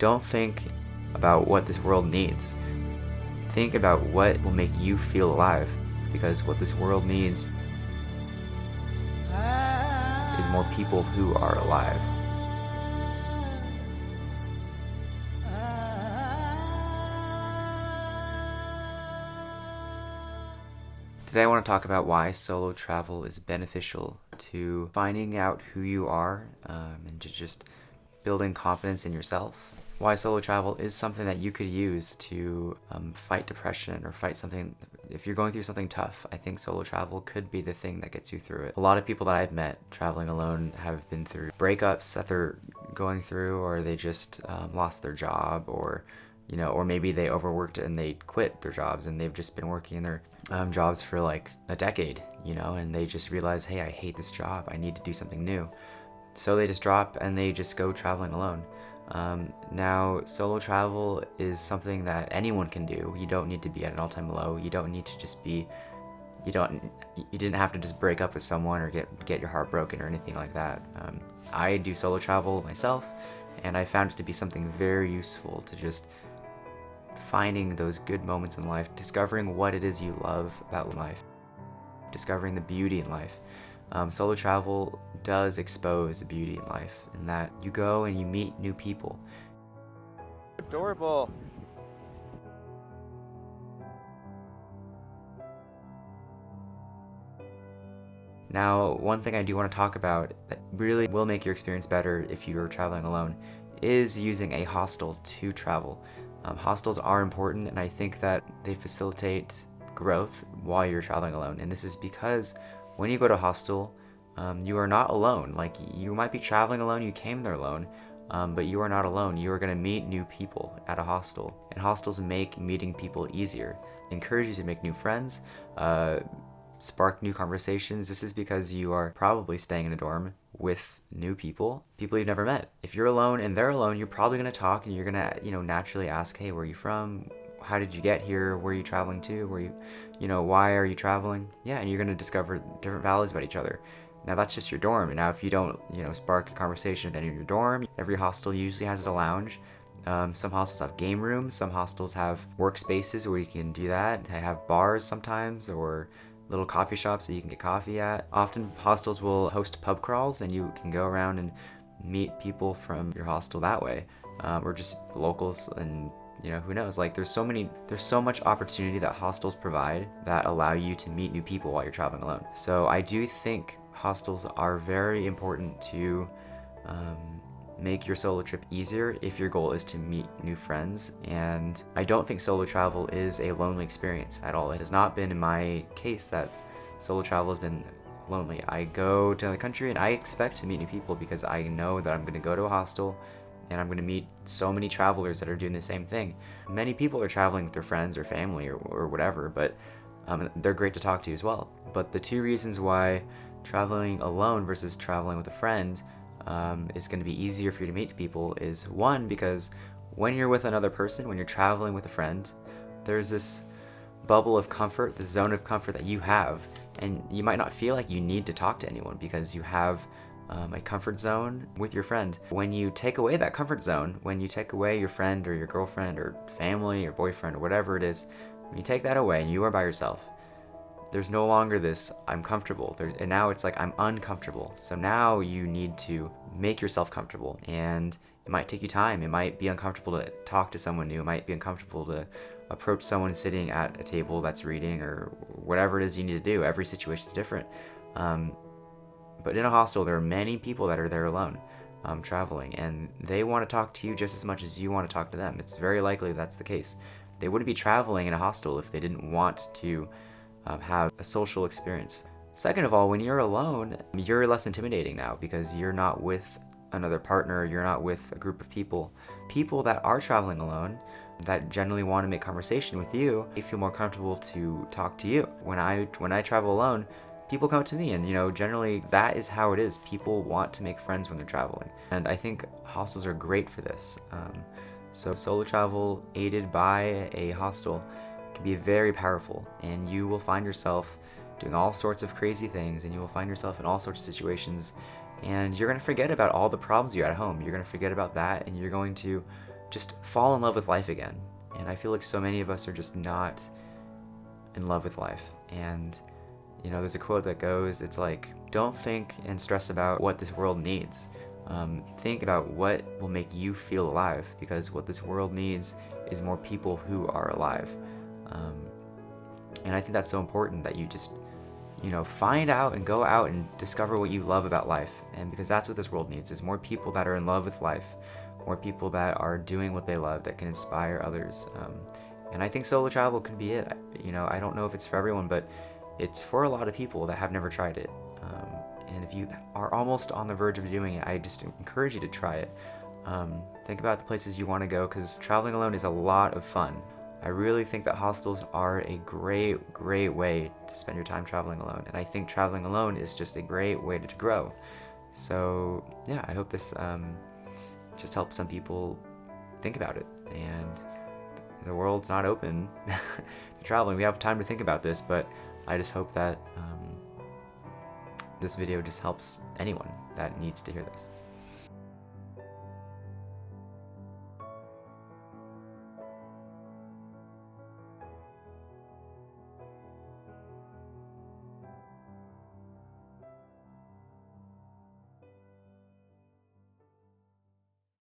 Don't think about what this world needs. Think about what will make you feel alive, because what this world needs is more people who are alive. Today I want to talk about why solo travel is beneficial to finding out who you are and to just building confidence in yourself. Why solo travel is something that you could use to fight depression or fight something. If you're going through something tough, I think solo travel could be the thing that gets you through it. A lot of people that I've met traveling alone have been through breakups that they're going through, or they just lost their job, or maybe they overworked and they quit their jobs and they've just been working in their jobs for like a decade, and they just realize, hey, I hate this job. I need to do something new. So they just drop and they just go traveling alone. Now, solo travel is something that anyone can do. You don't need to be at an all-time low. You don't need to just be, you didn't have to just break up with someone or get your heart broken or anything like that. I do solo travel myself, and I found it to be something very useful to just finding those good moments in life, discovering what it is you love about life, discovering the beauty in life. Solo travel does expose the beauty in life, in that you go and you meet new people. Adorable. Now, one thing I do want to talk about that really will make your experience better if you're traveling alone is using a hostel to travel. Hostels are important, and I think that they facilitate growth while you're traveling alone. And this is because when you go to a hostel, you are not alone. Like, you might be traveling alone, you came there alone, but you are not alone. You are going to meet new people at a hostel. And hostels make meeting people easier, encourage you to make new friends, spark new conversations. This is because you are probably staying in a dorm with new people you've never met. If you're alone and they're alone, you're probably going to talk, and you're going to, naturally ask, hey, where are you from? How did you get here? Where are you traveling to? Why are you traveling? Yeah, and you're going to discover different values about each other. Now, that's just your dorm. And now if you don't, spark a conversation with any of your dorm, every hostel usually has a lounge. Some hostels have game rooms. Some hostels have workspaces where you can do that. They have bars sometimes, or little coffee shops that you can get coffee at. Often hostels will host pub crawls, and you can go around and meet people from your hostel that way, or just locals. And who knows, like there's so much opportunity that hostels provide that allow you to meet new people while you're traveling alone. So I do think hostels are very important to make your solo trip easier if your goal is to meet new friends. And I don't think solo travel is a lonely experience at all. It has not been in my case that solo travel has been lonely. I go to another country and I expect to meet new people because I know that I'm going to go to a hostel and I'm going to meet so many travelers that are doing the same thing. Many people are traveling with their friends or family or whatever, but they're great to talk to as well. But the two reasons why traveling alone versus traveling with a friend is going to be easier for you to meet people is, one, because when you're with another person, when you're traveling with a friend, there's this bubble of comfort, this zone of comfort that you have, and you might not feel like you need to talk to anyone because you have a comfort zone with your friend. When you take away that comfort zone, when you take away your friend or your girlfriend or family or boyfriend or whatever it is, when you take that away and you are by yourself, there's no longer this I'm comfortable, and now it's like I'm uncomfortable. So now you need to make yourself comfortable, and it might take you time. It might be uncomfortable to talk to someone new. It might be uncomfortable to approach someone sitting at a table that's reading, or whatever it is you need to do. Every situation is different. But in a hostel, there are many people that are there alone, traveling, and they want to talk to you just as much as you want to talk to them. It's very likely that's the case. They wouldn't be traveling in a hostel if they didn't want to have a social experience. Second of all, when you're alone, you're less intimidating now because you're not with another partner, you're not with a group of people. People that are traveling alone, that generally want to make conversation with you, they feel more comfortable to talk to you. When I travel alone, people come to me, and generally that is how it is. People want to make friends when they're traveling, and I think hostels are great for this. So solo travel aided by a hostel can be very powerful, and you will find yourself doing all sorts of crazy things, and you will find yourself in all sorts of situations, and you're going to forget about all the problems you had at home. You're going to forget about that, and you're going to just fall in love with life again. And I feel like so many of us are just not in love with life. And there's a quote that goes, it's like, don't think and stress about what this world needs. Think about what will make you feel alive, because what this world needs is more people who are alive. And I think that's so important, that you just, find out and go out and discover what you love about life. And because that's what this world needs, is more people that are in love with life, more people that are doing what they love, that can inspire others. And I think solo travel can be it. I don't know if it's for everyone, but it's for a lot of people that have never tried it. And if you are almost on the verge of doing it, I just encourage you to try it. Think about the places you want to go, because traveling alone is a lot of fun. I really think that hostels are a great, great way to spend your time traveling alone. And I think traveling alone is just a great way to grow. So yeah, I hope this just helps some people think about it. And the world's not open to traveling. We have time to think about this, but I just hope that this video just helps anyone that needs to hear this.